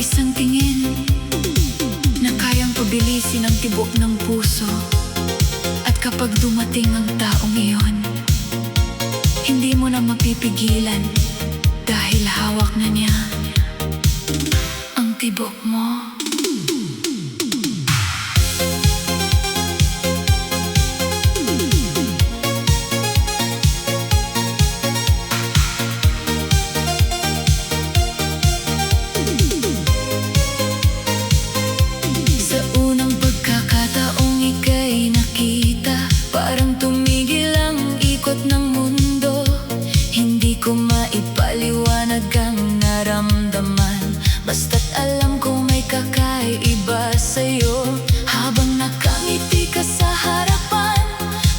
isang tingin na kayang pabilisin ang tibok ng puso. At kapag dumating ang taong iyon, hindi mo na mapipigilan dahil hawak na niya ang tibok mo. Sa unang pagkakataong ika'y nakita, parang tumigil ang ikot ng mundo. Hindi ko maipaliwanag ang naramdaman, basta't alam ko may kakaiba sa'yo. Habang nakangiti ka sa harapan,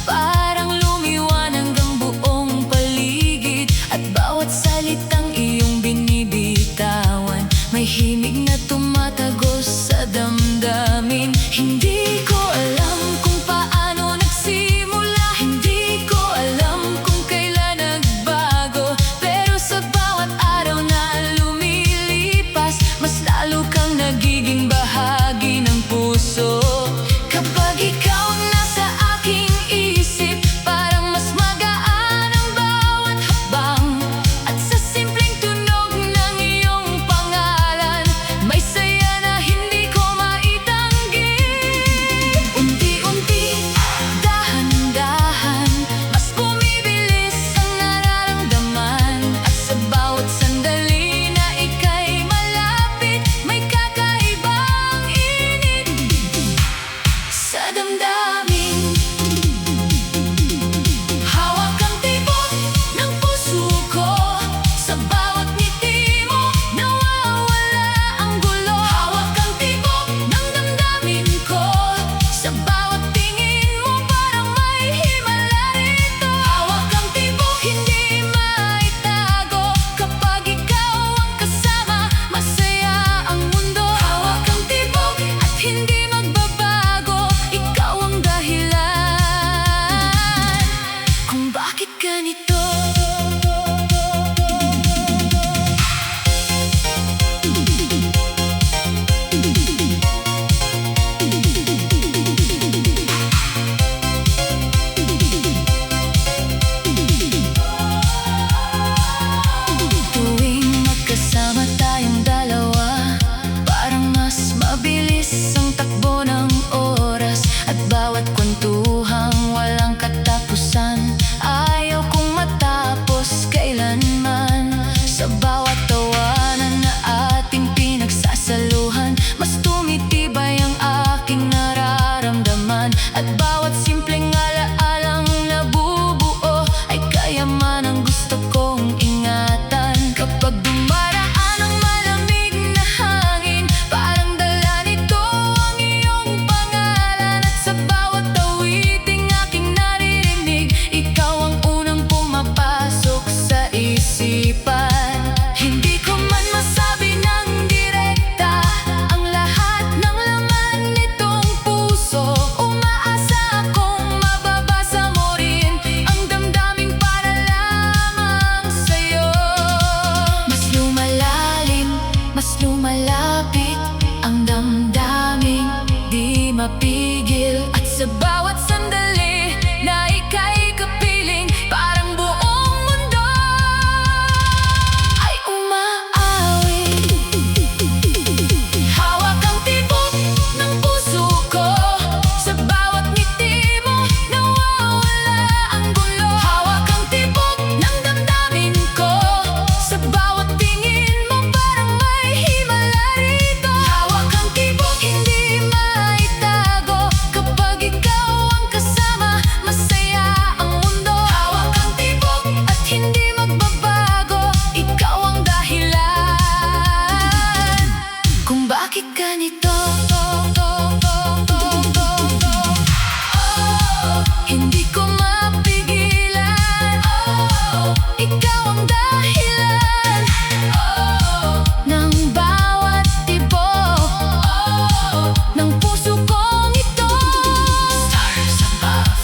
parang lumiwanag ang buong paligid. At bawat salitang iyong binibitawan, may himig na tumatagos sa damdamin. Hindi ko alam kung paano nagsimula, hindi ko alam kung kailan nagbago, pero sa bawat araw na lumilipas, mas lalo kang nagiging bahagi ng puso. Kapag ikaw ang nasa aking isip, parang mas magaan ang bawat hakbang. At sa simpleng tunog ng iyong pangalan, may saya na hindi ko maitanggi. Unti-unti, dahan-dahan, mas bumibilis ang nararamdaman. At sa bawat sandali na ika'y malapit, may kakaibang init sa damdamin. Hawak ang tibok ng puso ko, sa bawat ngiti mo nawawala ang gulo. Hawak ang tibok ng damdamin ko, sa bawat tingin mo parang may himala rito. Hawak ang tibok, hindi maitago, kapag ikaw ang kasama, masaya ang mundo. Hawak ang tibok at hindi magbabago, ikaw ang dahilan kung bakit ganito. Tuwing magkasama tayong dalawa, parang mas mabilis ang takbo ng oras. At bawat kwentuhang walang katapusan, ayaw kong matapos kailanman. Sa bawat tawanan na ating pinagsasaluhan, mas tumitibay ang aking nararamdaman. At bawat simpleng alaalang nabubuo ay kayaman ang gusto kong ingatan. Kapag dumaraan ang malamig na hangin, parang dala nito ang iyong pangalan. At sa bawat awiting aking naririnig, ikaw ang unang pumapasok sa isipan. Hindi ko man masabi ng direkta ang lahat ng laman nitong puso. Umaasa akong mababasa mo rin ang damdamin para lamang sa'yo. Mas lumalalim, mas lumalapit ang damdaming di mapigil. At sa bawat sandali na ika'y kapiling, parang buong mundo ay umaawit. Hawak ang tibok ng puso ko, sa bawat ngiti mo nawawala ang gulo. Hawak ang tibok ng damdamin ko, sa bawat tingin mo parang may himala rito. Hawak ang tibok, hindi maitago, kapag ikaw ang kasama, masaya ang mundo. Hawak ang tibok at hindi magbabago, ikaw ang dahilan kung bakit ganito. Hindi ko mapigilan, ikaw ang dahilan ng bawat tibok ng puso kong ito. Stars above,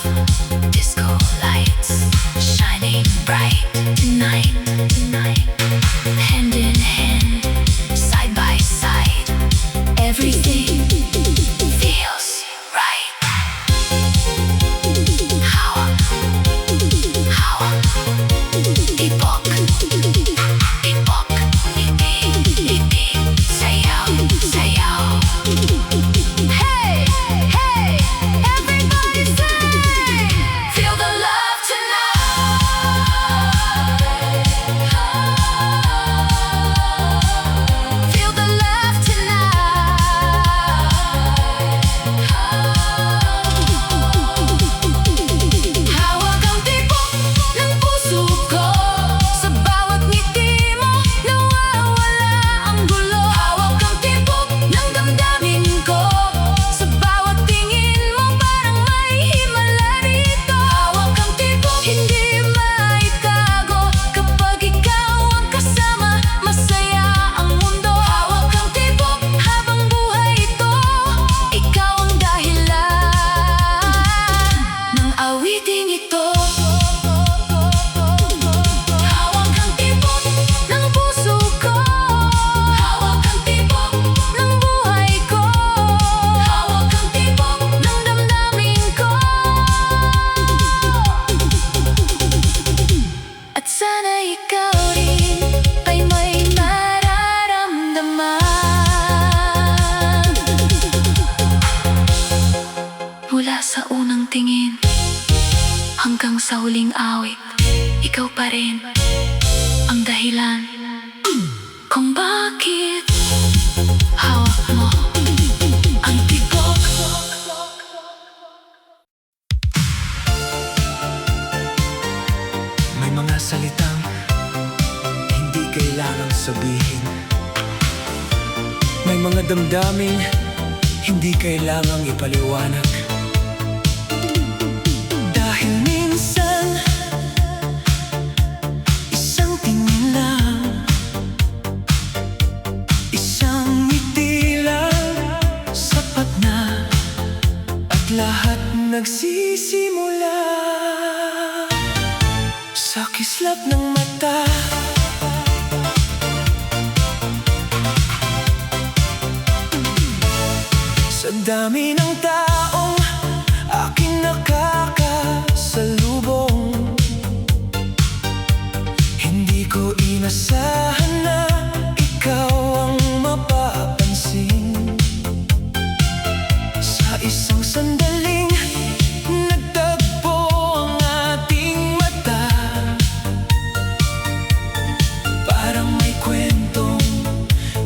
disco lights shining bright tonight, hand in hand, side by side. sa huling awit, ikaw pa rin ang dahilan kung bakit hawak mo ang tibok. May mga salitang hindi kailangang sabihin. May mga damdaming hindi kailangang ipaliwanag. Dahil minsan, isang tingin lang, isang ngiti lang, sapat na, at lahat nagsisimula sa kislap ng mata. Sa dami ng taong aking nakakasalubong, hindi ko inasahan na ikaw ang mapapansin. Sa isang sandaling nagtagpo ang ating mata, parang may kwentong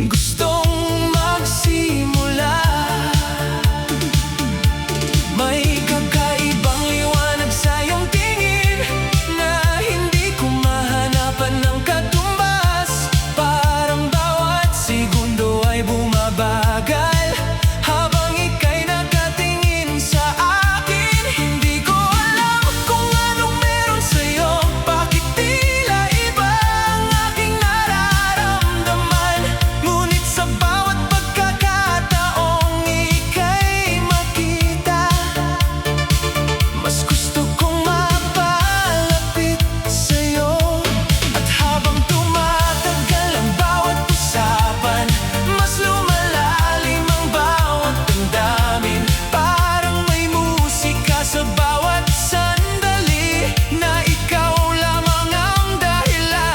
gustong magsimula. May kakaibang liwanag sa iyong tingin na hindi ko mahanapan ng katumbas. Parang bawat segundo ay bumabagal habang ika'y nakatingin sa akin. Hindi ko alam kung anong meron sa'yo, bakit tila iba ang aking nararamdaman. Ngunit sa bawat pagkakataong ika'y makita, mas gusto kong mapalapit sa'yo. At habang tumatagal ang bawat usapan, mas lumalalim ang bawat damdamin. Parang may musika sa bawat sandali na ikaw lamang ang dahilan.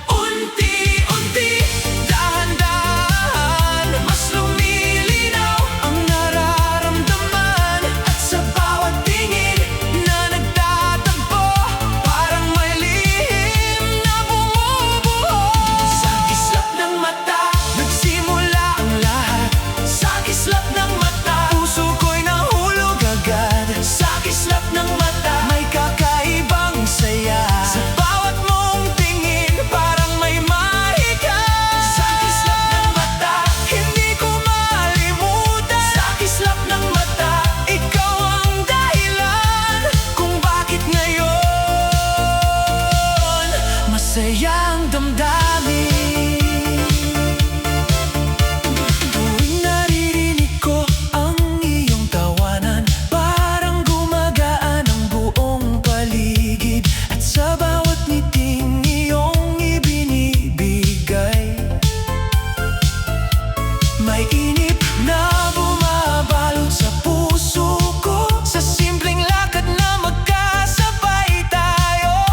Unti-unti, dahan-dahan, mas lumilinaw ang nararamdaman. At sa bawat tingin na nagtatagpo, parang may lihim na bumubuo. Sa kislap ng mata, nagsimula ang lahat. Sa kislap ng mata, puso ko'y nahulog agad. Sa kislap ng mata, may kakaibang saya. Sa bawat mong tingin, parang may mahika. Sa kislap ng mata, hindi ko malimutan. Sa kislap ng mata, ikaw ang dahilan kung bakit ngayon masayang damdamin. Tuwing naririnig ko ang iyong tawanan, parang gumagaan ang buong paligid. At sa bawat ngiting iyong ibinibigay, may inip na bumabalot sa puso ko. Sa simpleng lakad na magkasabay tayo,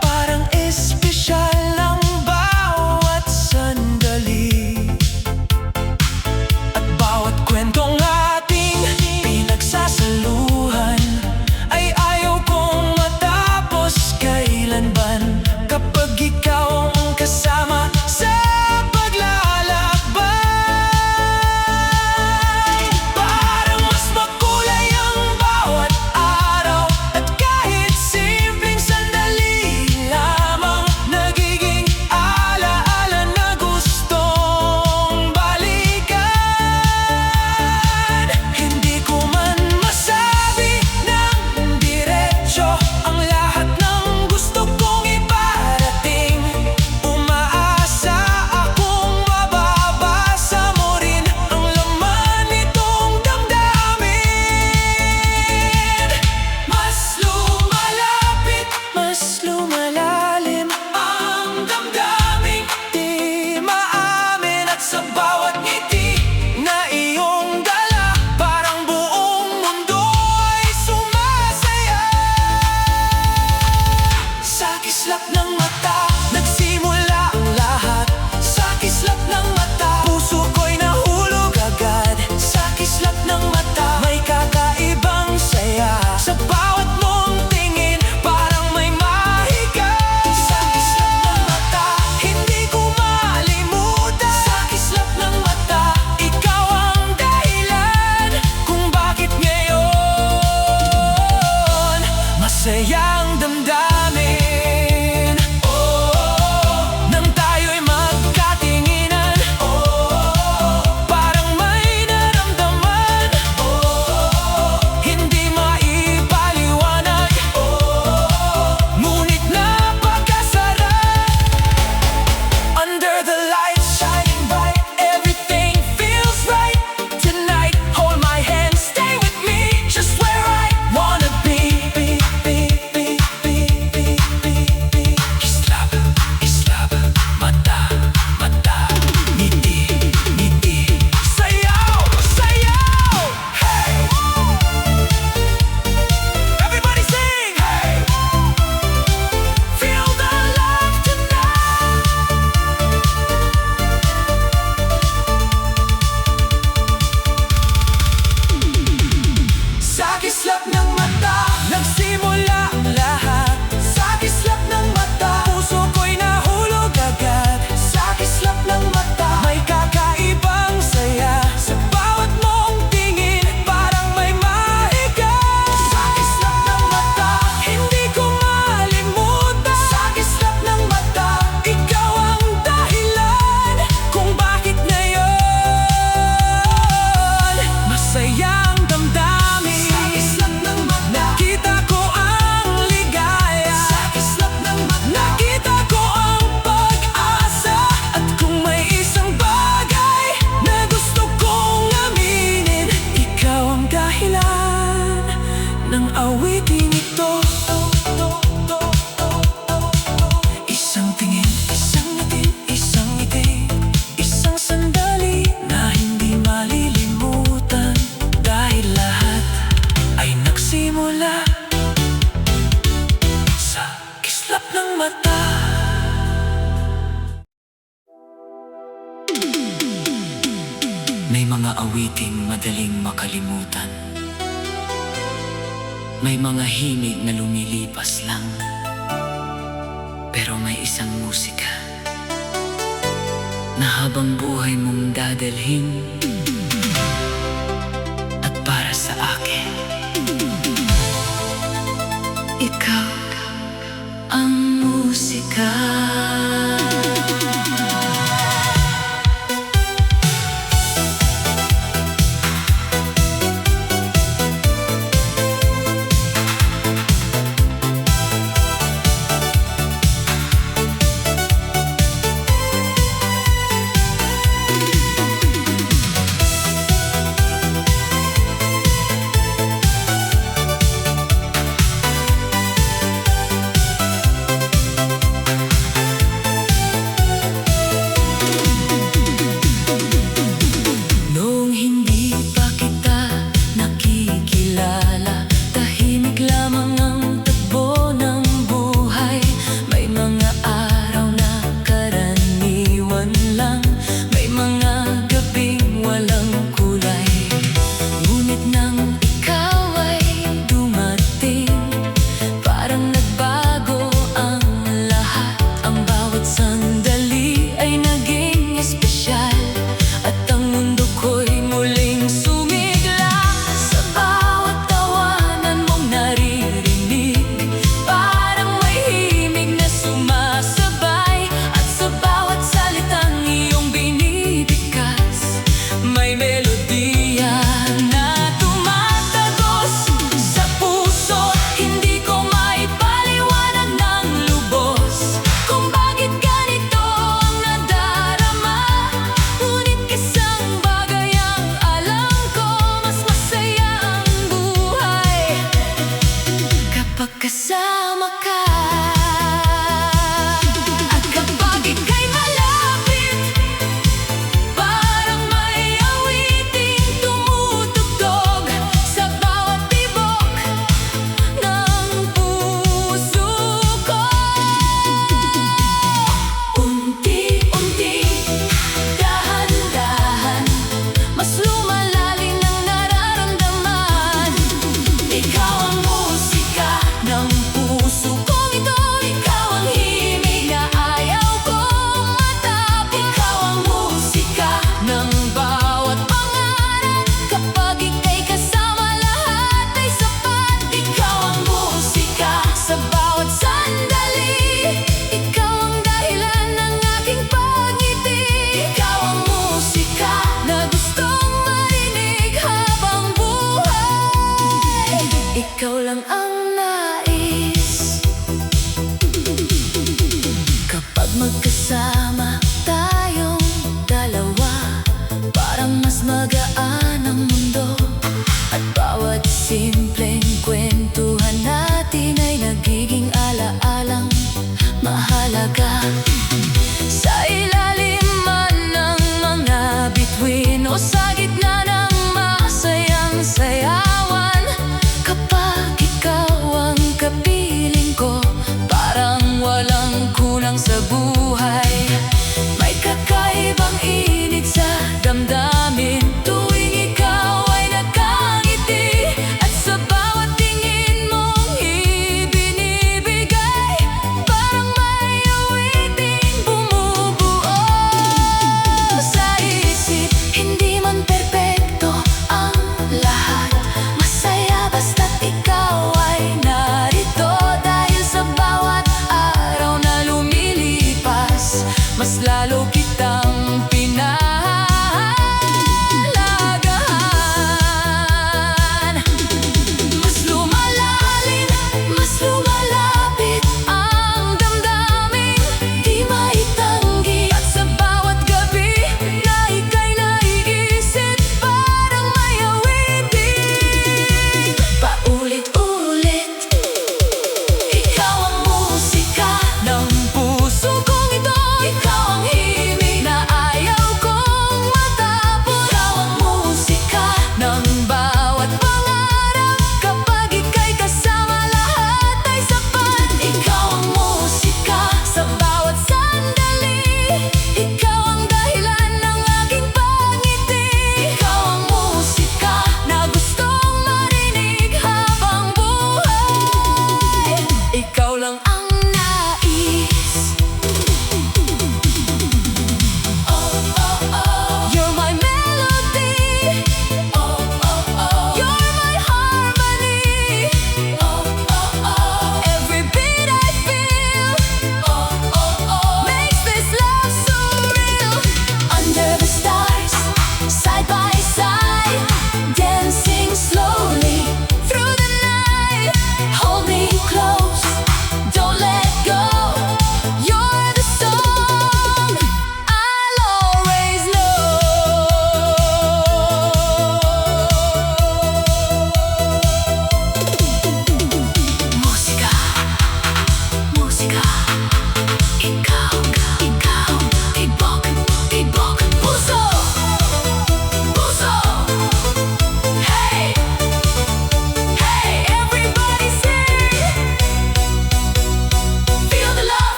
parang espesyal ang bawat sandali. At bawat kwentong ating pinagsasaluhan ay ayaw kong matapos kailanman. Kapag ikaw ang kasama sa paglalakbay, parang mas makulay ang bawat araw. At kahit simpleng sandali lamang, nagiging alaala na gustong balikan. Hindi ko man masabi ng diretso ang lahat ng gusto kong iparating. Umaasa akong mababasa mo rin ang laman nitong damdamin. Mas lumalapit, mas lumalalim ang damdaming di maamin. At sa bawat ngiti na iyong dala, parang buong mundo ay sumasaya. Sa kislap ng mata, nagsimula ang lahat. Sa kislap ng mata, puso ko'y nahulog agad. Sa kislap ng mata, may kakaibang saya. Sa bawat May mga awiting madaling makalimutan. May mga himig na lumilipas lang. Pero may isang musika na habang buhay mong dadalhin. At para sa akin, ikaw ang musika.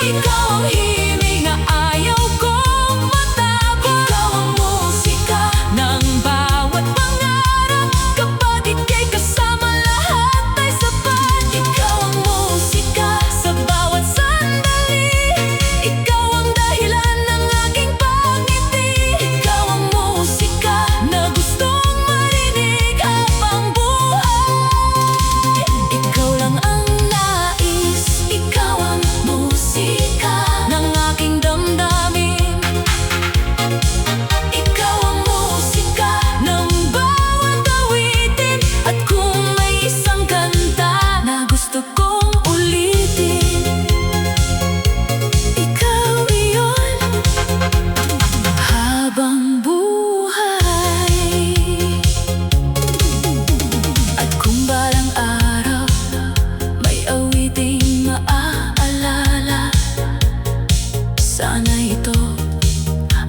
Ikaw ang himig na ayaw kong matapos. Ikaw ang musika ng bawat pangarap. Kapag ika'y kasama, lahat ay sapat. Ikaw ang musika sa bawat sandali. Ikaw ang dahilan ng aking pagngiti. Ikaw ang musika na gustong marinig habang buhay. Ikaw lang ang nais. Ikaw ang musika ng aking damdamin. Ikaw ang musika ng bawat awitin. At kung may isang kanta na gusto kong ulitin, ikaw iyon habang buhay. At kung balang araw may awiting maaalala, sana ito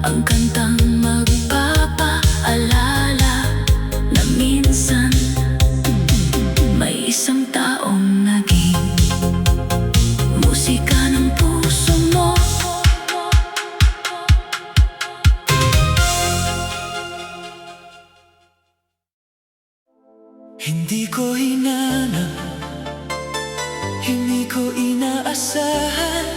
ang kantang magpapaalala na minsan may isang taong naging musika ng puso mo. Hindi ko hinanap, hindi ko inaasahan.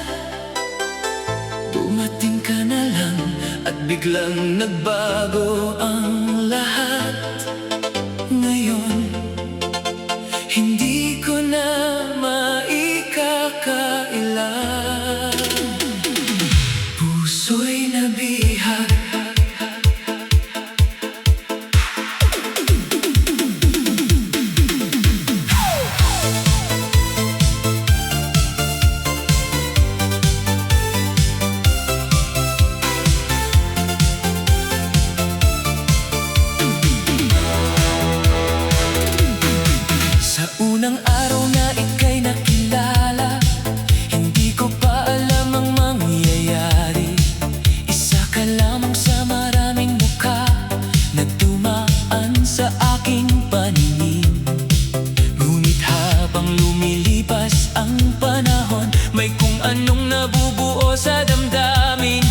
Dumating ka na lang at biglang nagbago ang lahat. Ngayon, hindi ko na maikakaila. Puso'y nabihag. Sa unang araw na ika'y nakilala, hindi ko pa alam ang mangyayari. Isa ka lamang sa maraming mukha na dumaan sa aking paningin. Ngunit habang lumilipas ang panahon, may kung anong nabubuo sa damdamin.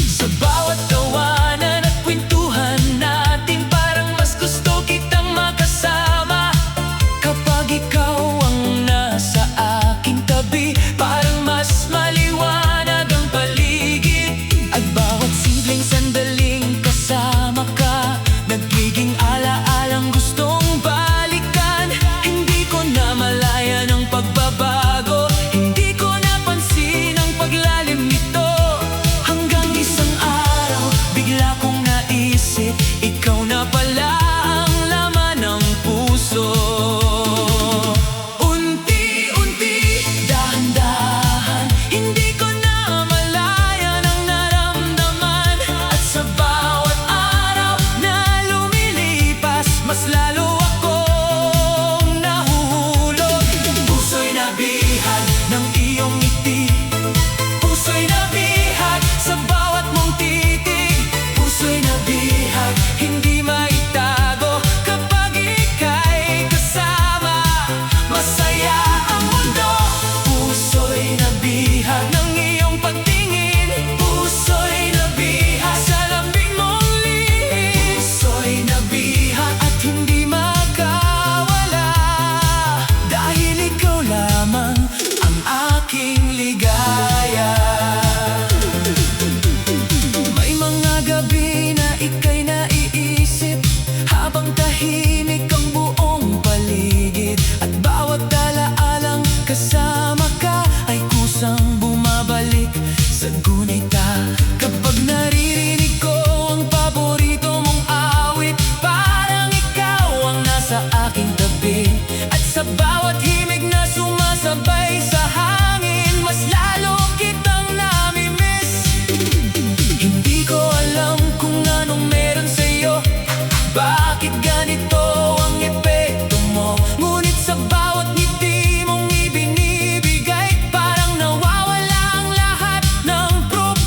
Sa bawat tawanan at kwentuhan natin, parang mas gusto kitang makasama. Kapag ikaw ang nasa aking tabi, parang mas maliwanag ang paligid. At bawat simpleng sandaling kasama ka, nagiging alaalang gustong balikan. Hindi ko na malayan ang pagbabago, hindi ko napansin ang paglalim nito. Hanggang isang araw, bigla kong naisip, ikaw na pala ang laman ng puso. Unti-unti, dahan-dahan, hindi ko na malayan ang naramdaman. At sa bawat araw na lumilipas, mas lalo akong nahuhulog. Puso'y nabihag ng iyong ngiti. Puso'y nabihag sa bawat mong titig. Puso'y nabihag, hindi maitago. Kapag ika'y kasama, masaya ang mundo. Puso'y nabihag ng iyong pagtingin. Puso'y nabihag sa lambing mong lihim. Puso'y nabihag at hindi makawala, dahil ikaw lamang ang aking ligaya. May mga gabi na ika'y naiisip, habang tahimik ang buong paligid. At bawat alaalang kasama ka ay kusang bumabalik sa gunita. Kapag naririnig ko ang paborito mong awit, parang ikaw ang nasa aking tabi. At sa bawat himig na sumasabay sa hangin, mas lalo kitang nami-miss. Hindi ko alam kung anong meron sa'yo, bakit ganito ang epekto mo. Ngunit sa bawat ngiti mong ibinibigay, parang nawawala ang lahat ng problema.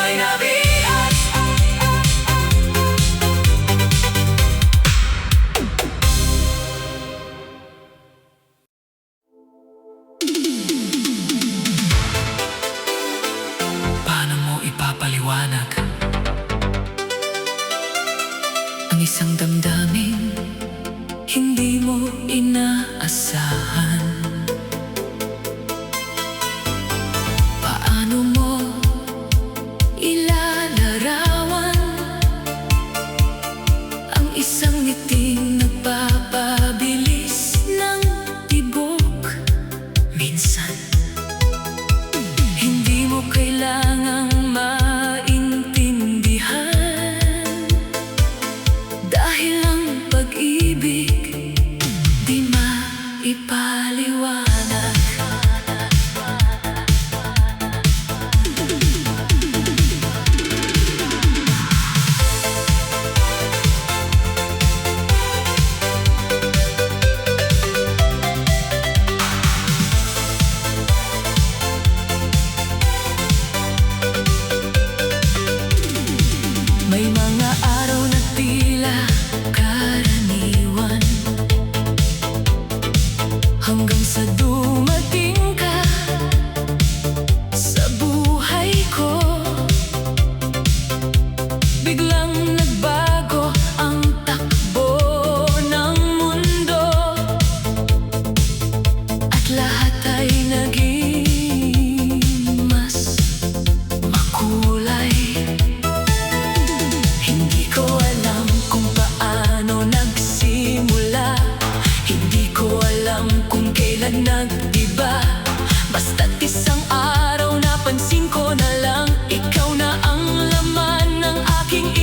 may nabias. Paano mo ipapaliwanag ang isang damdamin hindi mo inaasahan? Paano mo ilalarawan ang isang ngiting nagpapabilis ng tibok? Minsan hindi mo kailangang maintindihan, dahil ang pag-ibig di maipaliwanag. May mga araw na tila karaniwan, hanggang sa dumating ka sa buhay ko. Biglang nagbago ang takbo ng mundo, at lahat ay naging mas makulay. Hindi ko alam kung paano nagsimula, hindi ko alam kung kailan nag-iba. Basta't isang araw napansin ko na lang, ikaw na ang laman ng aking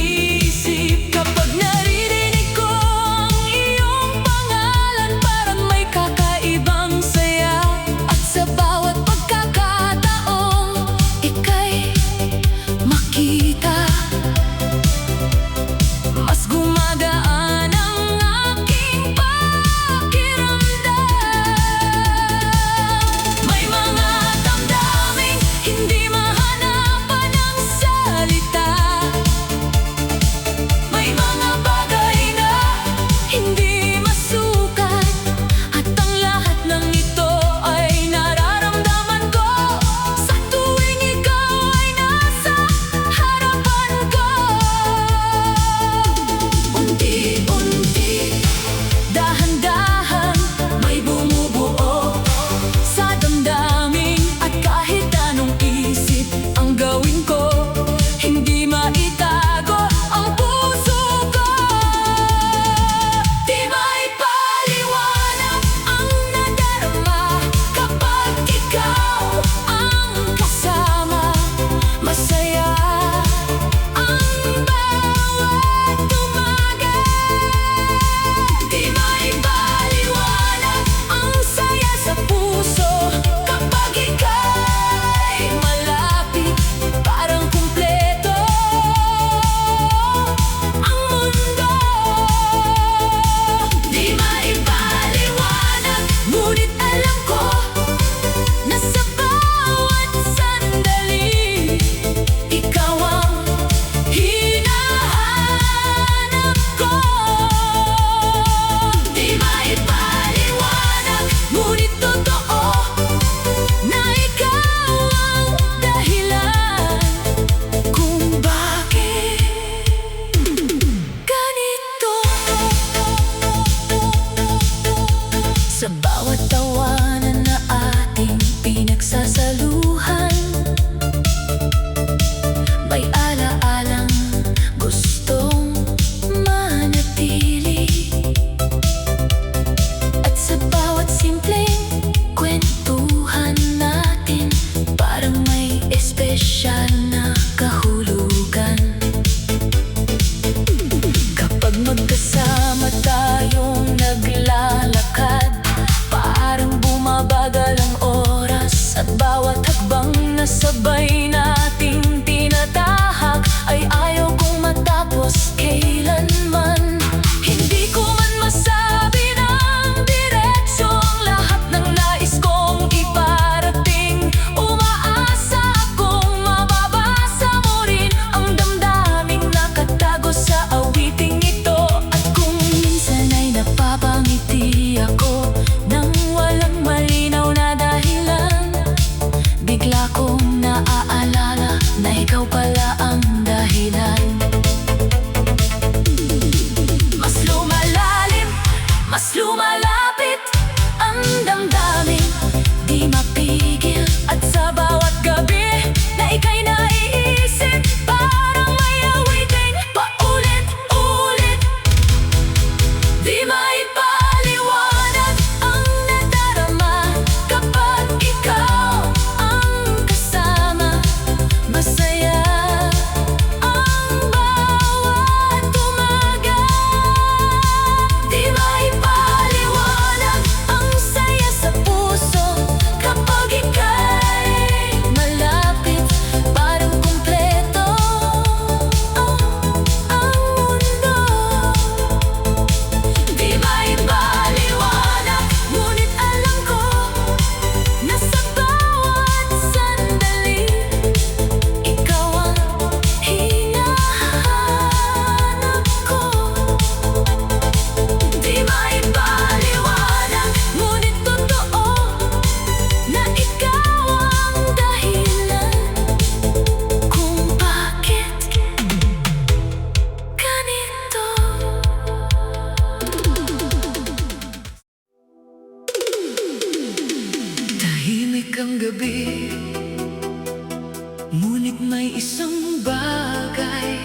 bagay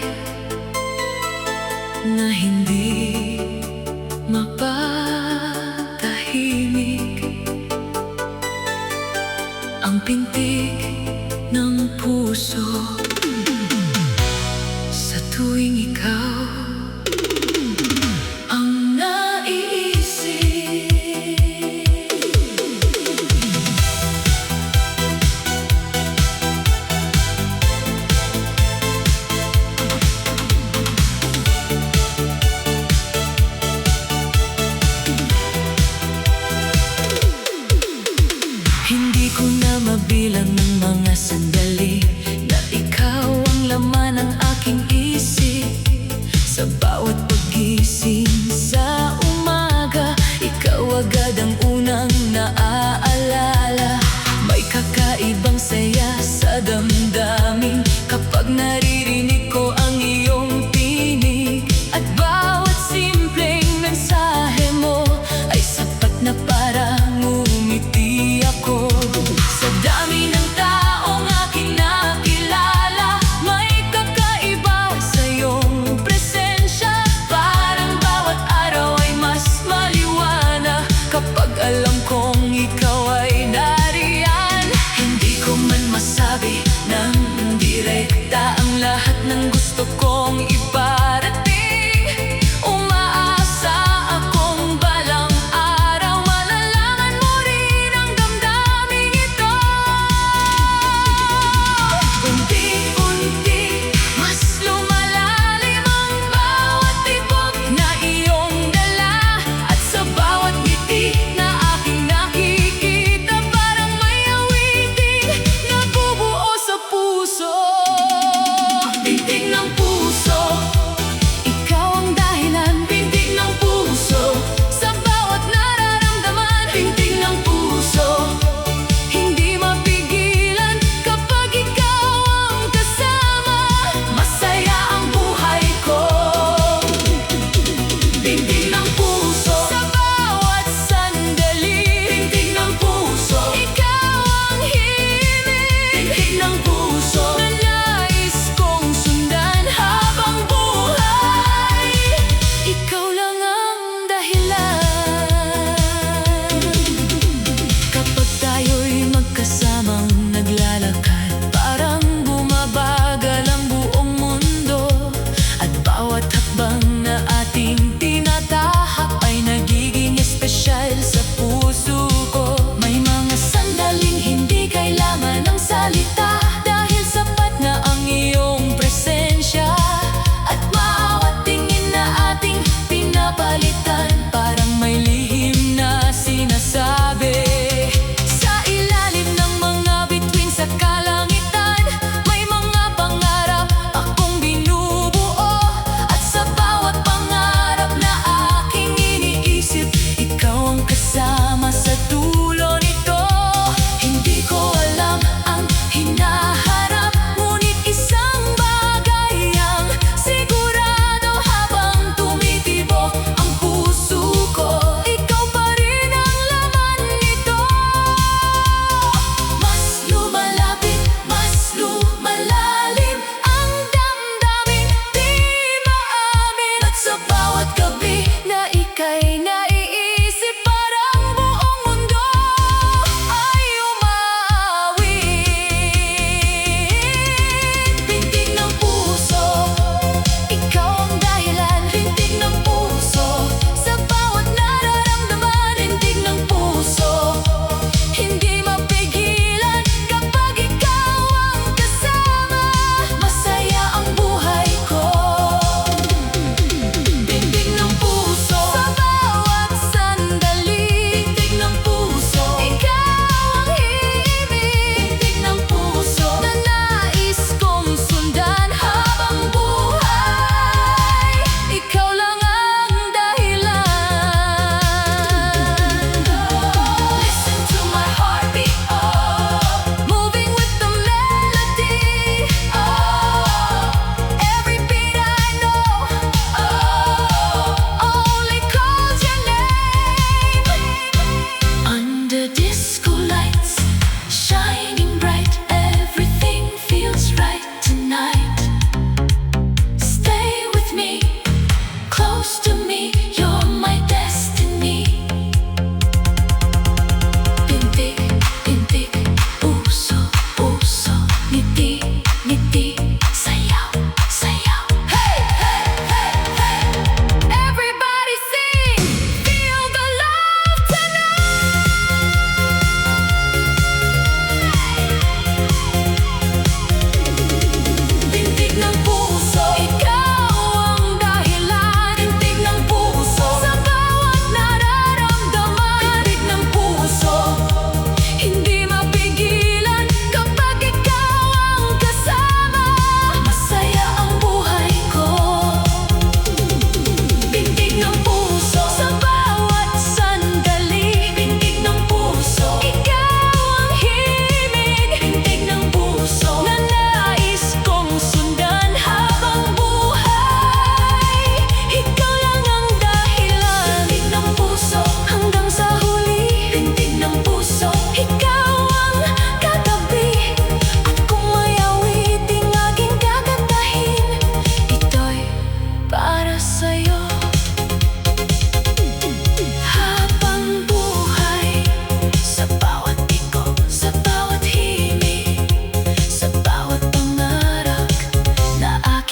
na hindi mapatahimik. Ang pintig ng puso sa tuwing ikaw ang naiisip. Hindi ko na mabilang ng mga sandali na ikaw ang laman ng aking isip. Sa bawat paggising sa umaga, ikaw agad ang unang naaalala. May kakaibang saya sa damdamin kapag naririnig ko ang iyong tinig. At bawat simpleng mensahe mo ay sapat na para ngumiti ako. Sa dami ng taong aking nakilala, may kakaiba sa iyong presensya. Parang bawat araw ay mas maliwanag kapag alam kong ikaw ay nariyan. Hindi ko man masabi ng direkta ang lahat ng gusto kong iparating. Umaasa akong balang araw malalaman mo rin ang damdaming ito. Unti-unti mas lumalalim ang bawat tibok na iyong dala. At sa bawat ngiti na aking nakikita, parang may awiting nabubuo sa puso. Ang titig ng puso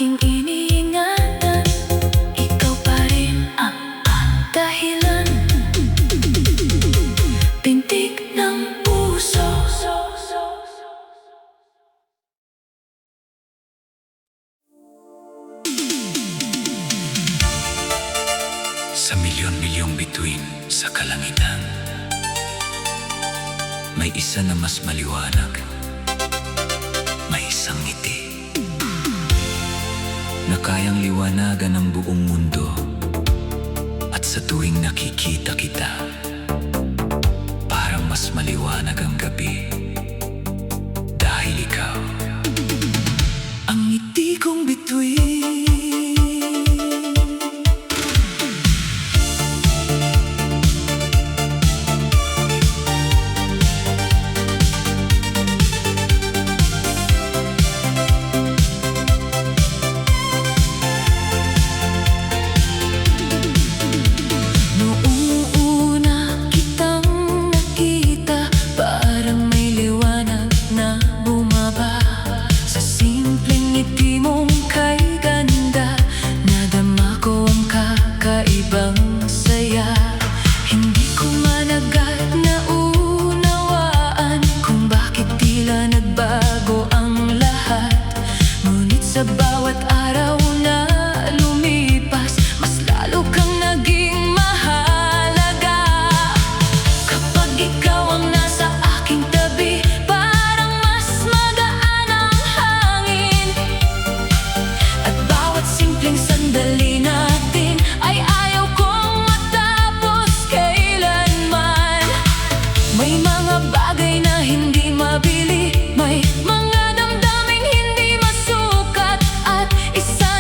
aking iniingatan, ikaw pa rin ang dahilan. Pintig ng puso. Sa milyon-milyong bituin sa kalangitan, may isa na mas maliwanag. May isang ngiti na kayang liwanagan ang buong mundo. At sa tuwing nakikita kita, parang mas maliwanag ang gabi. Dahil ikaw ang ngiti kong bituin. Sa bawat araw na lumipas, mas lalo kang naging mahalaga. Kapag ikaw ang nasa aking tabi, parang mas magaan ang hangin. At bawat simpleng sandali natin ay ayaw kong matapos kailanman. May mga bagay na hindi mabili, may mga damdaming hindi masukat, at isa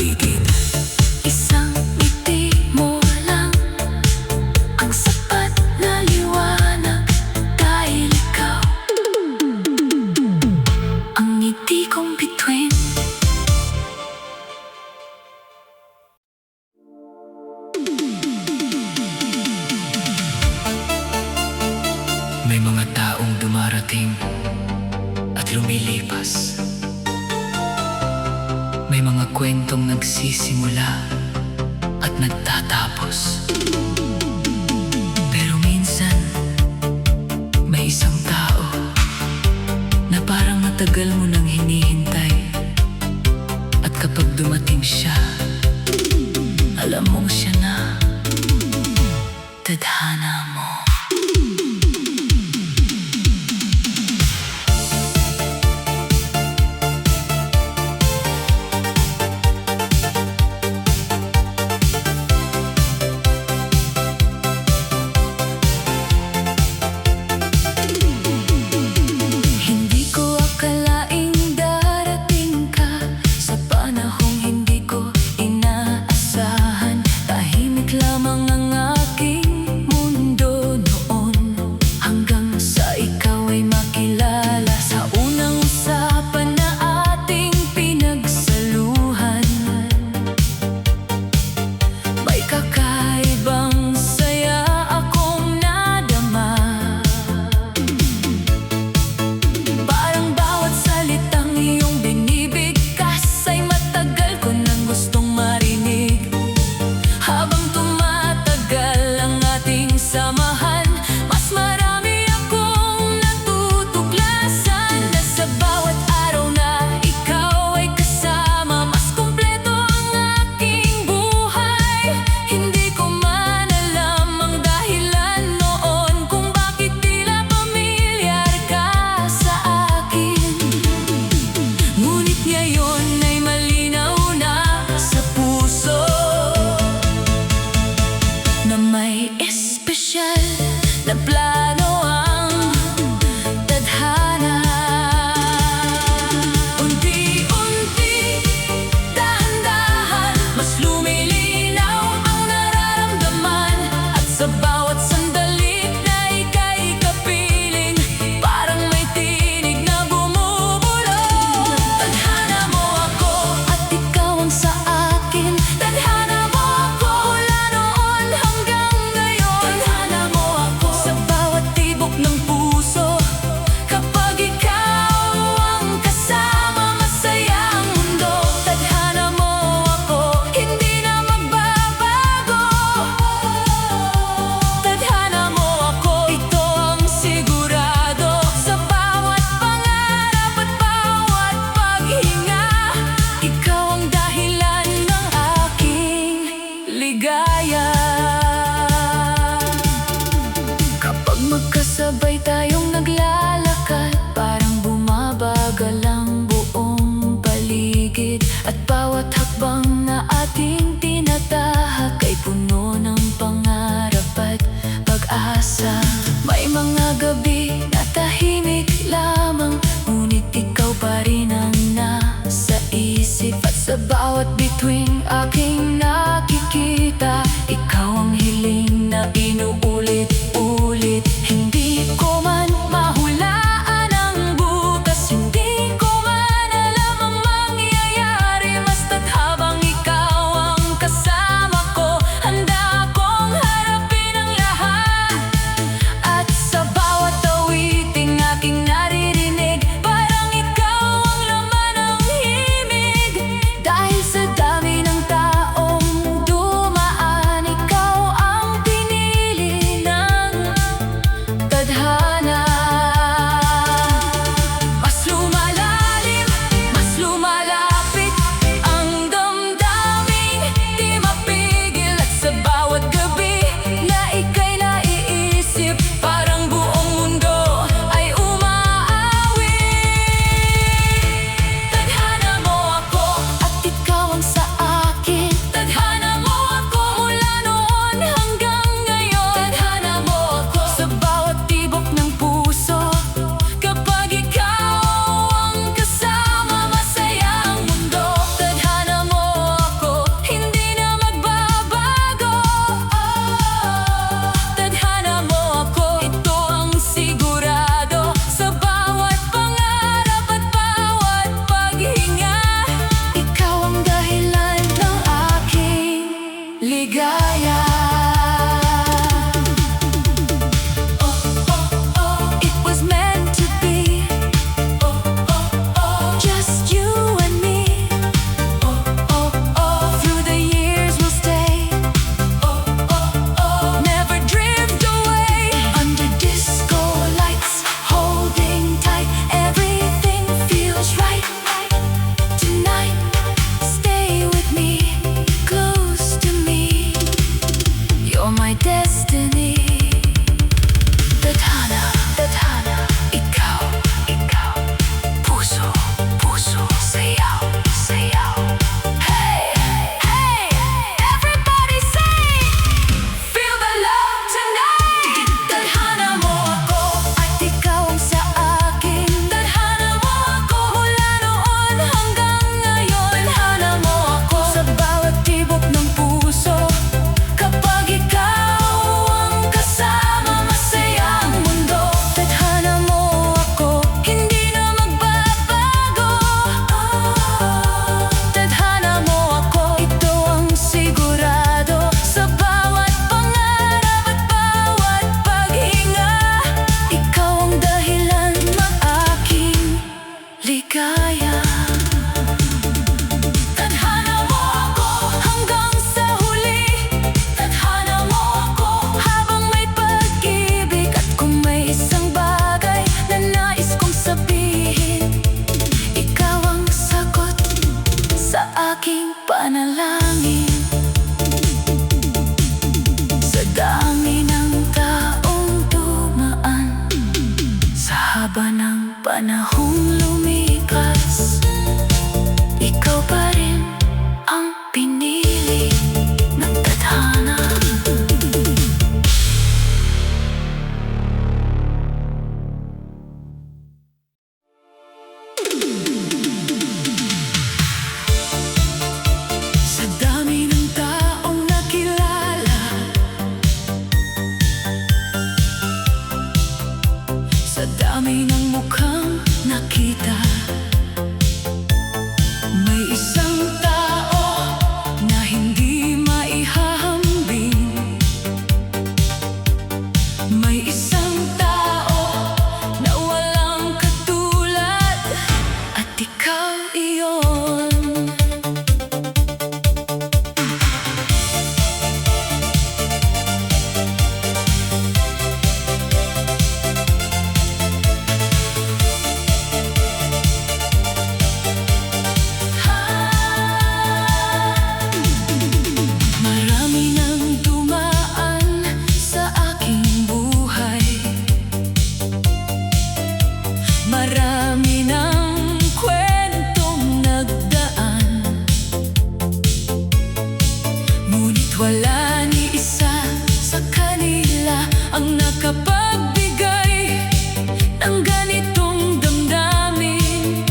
paligid. Isang ngiti mo lang ang sapat na liwanag, dahil ikaw ang ngiti kong bituin. May mga taong dumarating at lumilipas. May mga kwentong nagsisimula at nagtatapos. Pero minsan, may isang tao na parang matagal mo nang hinihintay. At kapag dumating siya, alam mong siya na tadhana mo. Hindi ko akalaing darating ka sa panahong hindi ko inaasahan. Tahimik lamang ang aking mundo noon, hanggang sa ikaw ay makilala. Sa unang usapan na ating pinagsaluhan, may kakaibang saya akong nadama. Parang bawat salitang iyong binibigkas ay matagal ko nang gustong marinig. Habang tumatagal ang ating samahan, mas marami akong natutuklasan. Na sa bawat araw na ikaw ay kasama, mas kumpleto ang aking buhay. Hindi ko man alam ang dahilan noon kung bakit tila pamilyar ka sa akin. Ngunit ngayon ay malinaw na sa puso na may espesyal na plano ang tadhana. Unti-unti, dahan-dahan, mas lumilinaw ang nararamdaman. At sa bawat sandali na ika'y kapiling, parang may tinig na bumubulong. Tadhana mo ako at ikaw ang sa akin. Tadhana mo ako mula noon hanggang ngayon. Tadhana mo ako sa bawat tibok ng puso. Kapag ikaw ang kasama, masaya ang mundo. Tadhana mo ako, hindi na magbabago. Tadhana mo ako, ito ang sigurado. Sa bawat pangarap at bawat paghinga, ikaw ang dahilan ng aking ligaya. Kapag magkasabay tayong naglalakad, parang bumabagal ang buong paligid. At bawat hakbang na ating tinatahak ay puno ng pangarap at pag-asa. May mga gabi na tahimik lamang, ngunit ikaw pa rin ang nasa isip. At sa bawat bituing aking nakikita, ikaw ang hiling na inuulit-ulit. Hindi ko man mahulaan ang bukas, hindi ko man alam ang mangyayari. Basta't habang ikaw ang kasama ko, handa akong harapin ang lahat. At sa bawat awiting aking naririnig, parang ikaw ang laman ng himig. Dahil sa dami ng taong dumaan, ikaw ang pinili Panahong lumipas, ikaw pa rin ang pinili ng tadhana. Sa dami ng taong nakilala, sa dami ng mukhang nakita, may isang tao na hindi maihahambing. May isang tao na walang katulad, at ikaw iyon. Marami nang dumaan sa aking buhay, marami nang kwentong nagdaan, ngunit wala ni isa sa kanila ang nakapagbigay ng ganitong damdamin.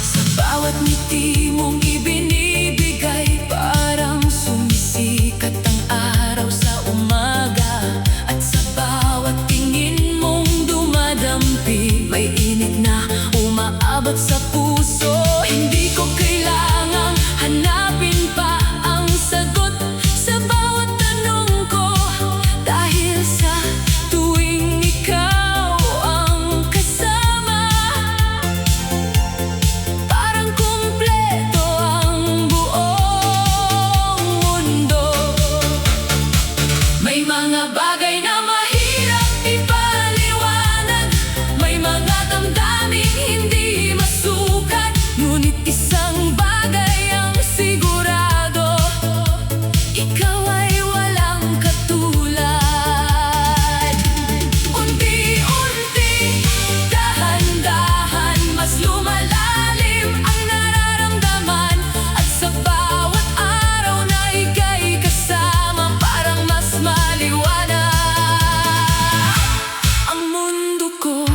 Sa bawat ngiti mong ibinibigay, parang sumisikat ang araw sa umaga. At sa bawat tingin mong dumadampi, may init na umaabot sa puso. Hindi ko kailangang hanapin pa ang sagot sa bawat tanong ko, dahil sa tuwing ikaw ang kasama, parang kumpleto ang buong mundo. May mga bagay na mahirap ipaliwanag, may mga damdaming hindi masukat, ngunit isang bagay ang sigurado: ikaw ay walang katulad. Unti-unti, dahan-dahan, mas lumalalim ang nararamdaman, at sa bawat araw na ika'y kasama, parang mas maliwanag ang mundo ko.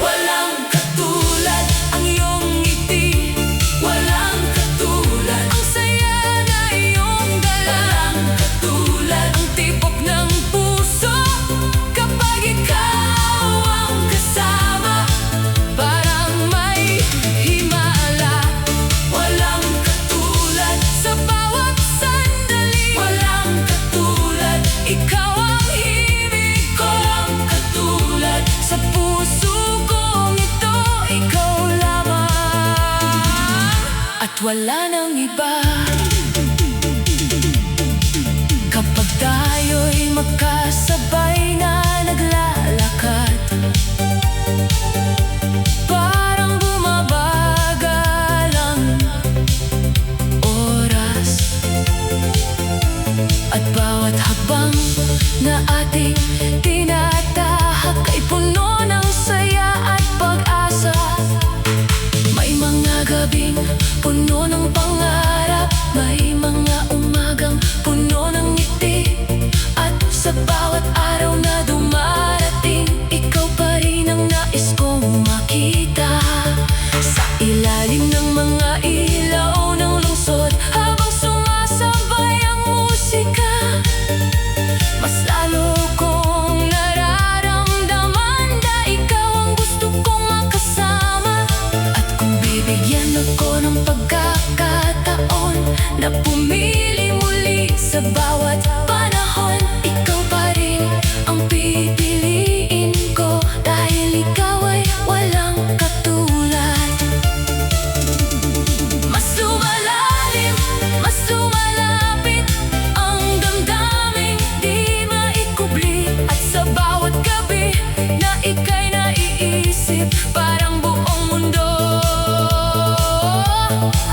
Walang katulad ang iyong ngiti, walang katulad ang saya na iyong dala, walang katulad ang tibok ng puso kapag ikaw ang kasama, parang may himala. Walang katulad sa bawat sandali, walang katulad, ikaw ang himig ko. Walang katulad sa puso kong ito, ikaw lamang, at wala nang iba. Kapag tayo'y magkasabay na naglalakad, parang bumabagal ang oras, at bawat habang na ating tinatahak ay puno ng saya at pag-asa. May mga gabing puno ng pangarap, may mga umagang puno ng ngiti, at sa bawat araw na dumarating, ikaw pa rin ang nais kong makita. Sa ilalim ng mga ilaw ng lungsod, habang sumasabay ang musika, mas lalo kong nararamdaman na ikaw ang gusto kong makasama. At kung bibigyan ako ng pagkakataon na pumili muli sa bawat panahon, ikaw pa rin ang pipiliin ko, dahil ikaw ay walang katulad. Mas lumalalim, mas lumalapit ang damdaming di maikubli, at sa bawat gabi na ika'y naiisip, parang buong mundo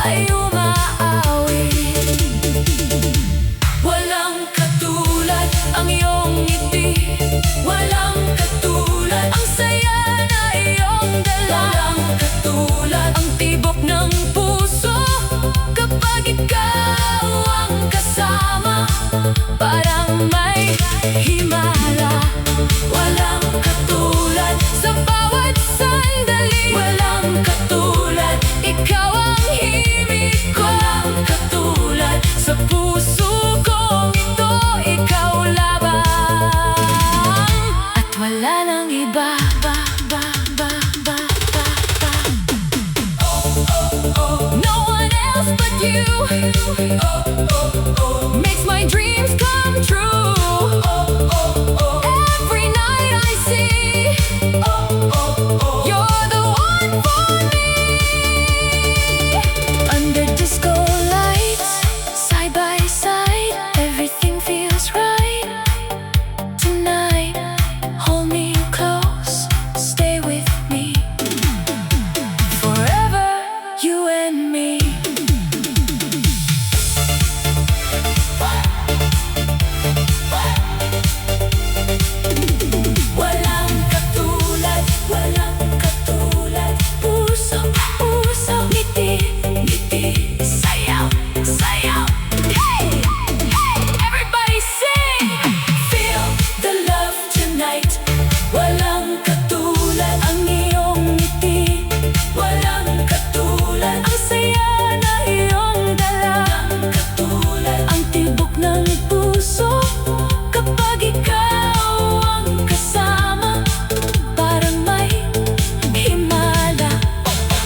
ay umaawi. Walang katulad ang iyong ngiti, walang you. Makes my dreams come true. Every night I see you're the one for me. Under disco lights, side by side, everything feels right. Tonight, hold me close, stay with me. Forever, you and me. Walang katulad, puso, puso, ngiti, ngiti, sayaw, sayaw. Hey, hey, everybody sing. Feel the love tonight. Walang katulad ang iyong ngiti. Walang katulad ang saya na iyong dala. Walang katulad ang tibok ng puso kapag ikaw ang kasama. Parang may himala.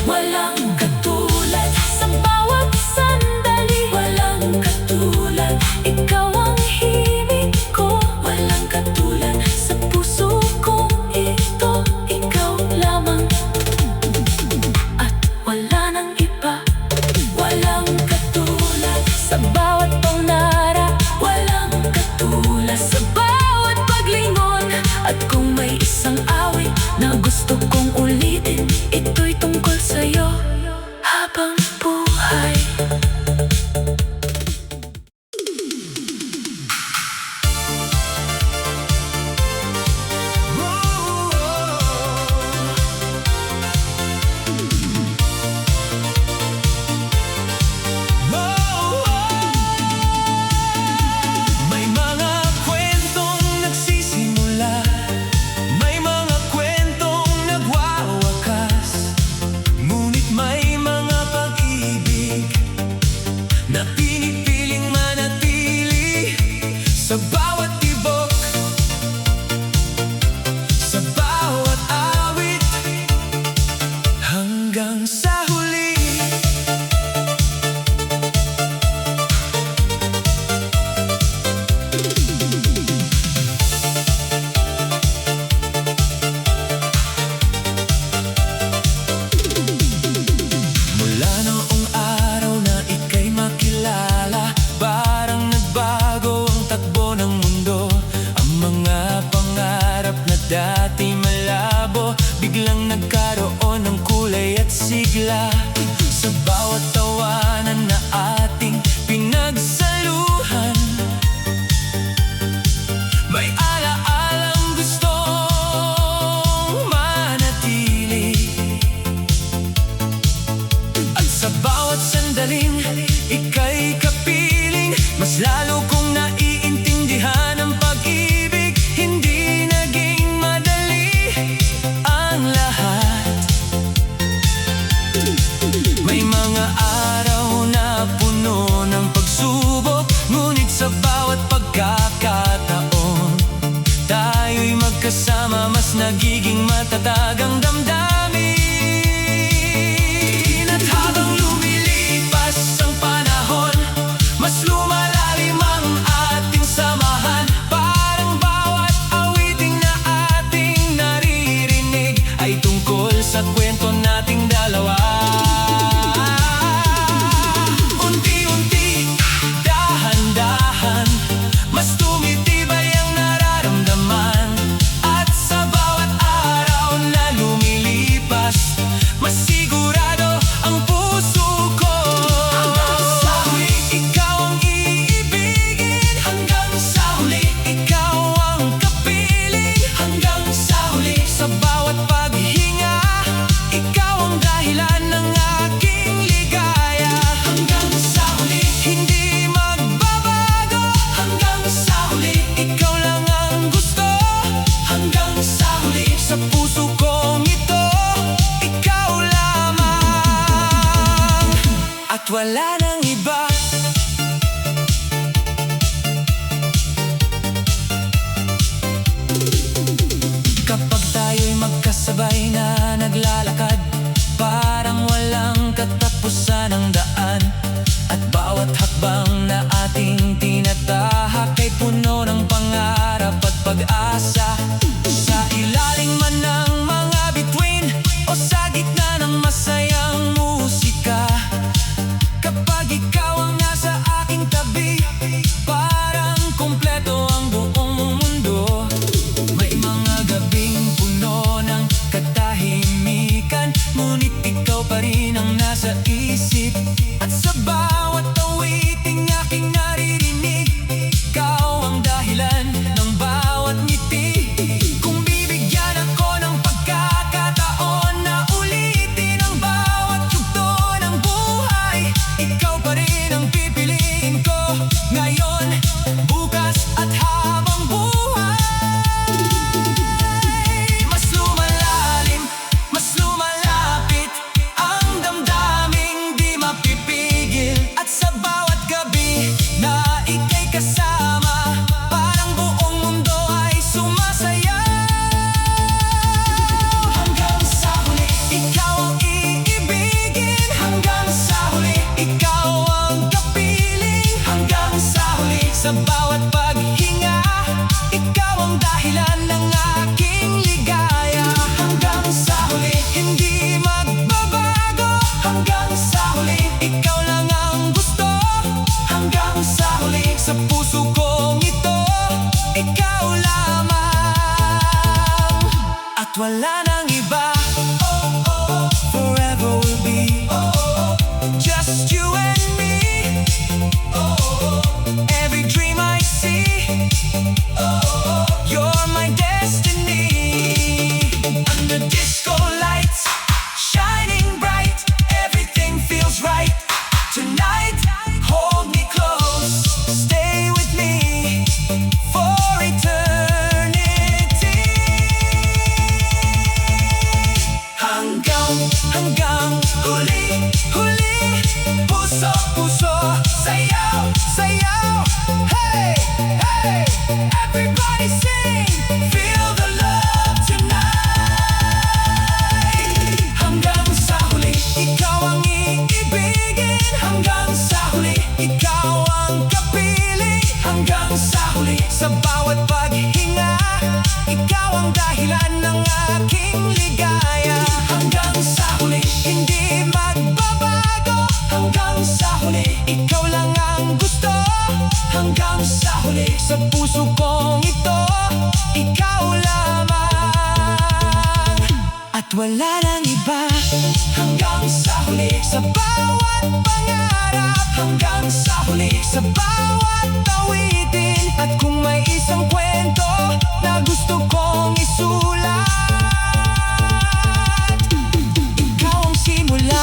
Walang katulad sa bawat sandali. Walang katulad, ikaw ang himig ko. Walang katulad sa puso ko ito, ikaw lamang. At wala nang iba. Walang katulad sa bawat pangarap. Walang katulad sa bawat paglingon. At kung may isang awit na gusto kong ulitin, ito'y tungkol sa'yo habang buhay. May mga kwentong nagsisimula, may mga kwentong nagwawakas, ngunit may mga pag-ibig na pinipiling manatili sa bawat tibok, sa bawat awit, hanggang sa huli. Mula noong araw na ika'y makilala, parang nagbago ang takbo ng mundo. Ang mga pangarap na dati malabo, biglang nagkaroon ng kulay at sigla. Sa bawat tawanan na ating pinagsaluhan, may alaalang gustong manatili. At sa bawat sandaling ika'y kapiling, mas lalo kong naiintindihan ang pag-ibig. Hindi naging madali ang lahat. May mga araw na puno ng pagsubok, ngunit sa bawat pagkakataon, tayo'y magkasama, mas nagiging matatag ang damdamin. At habang lumilipas ang panahon, mas lumalalim ang ating samahan. Parang bawat awiting na ating naririnig ay tungkol sa kwento nating dalawa. Unti-unti, dahan-dahan, mas tumitibay ang nararamdaman. At sa bawat araw na lumilipas, mas sigurado ang puso ko. Hanggang sa huli, ikaw ang iibigin. Hanggang sa huli, ikaw ang kapiling. Hanggang sa huli, sa bawat paghinga, ikaw ang dahilan ng aking ligaya. Hanggang sa huli, hindi magbabago. Hanggang sa huli, ikaw lang ang gusto. Hanggang sa huli, sa puso kong ito, ikaw lamang. At wala nang iba. Kapag tayo'y magkasabay na naglalakad, parang walang katapusan ang daan. At isip. At sa bawat awiting aking naririnig, ikaw ang dahilan ng bawat ngiti. Kung bibigyan ako ng pagkakataon na ulitin ang bawat yugto ng buhay, ikaw pa rin ang pipiliin ko ngayon, bukas at habang buhay. Mas lumalalim, mas lumalapit ang damdaming di mapipigil. At sa bawat gabi na ika'y kasama, parang buong mundo ay sumasayaw. Hanggang sa huli, ikaw ang iibigin. Hanggang sa huli, ikaw ang kapiling. Hanggang sa huli, sa bawat paghinga, ikaw ang dahilan ng aking ligaya. Hanggang sa huli, hindi magbabago. Hanggang sa huli, ikaw lang ang gusto. Hanggang sa huli, sa puso kong ito, ikaw lamang. At wala nang iba. Forever will be just you and me. Every dream I see, you're my destiny. Under disco lights, shining bright, everything feels right. Tonight, hold me close, stay with me for eternity. Hanggang huli, puso, sayaw, hey, everybody sing, feel the love tonight. Hanggang sa huli, ikaw ang iibigin. Hanggang sa huli, ikaw ang kapiling. Hanggang sa huli, sa bawat paghinga, ikaw ang dahilan ng aking ligaya. Hanggang sa huli, hindi magbabago. Hanggang sa huli, ikaw lang ang gusto. Hanggang sa huli, sa puso kong ito, ikaw lamang. At wala nang iba. Hanggang sa huli, sa bawat pangarap. Hanggang sa huli, sa bawat awitin. At kung may isang kwento na gusto kong isulat, ikaw ang simula.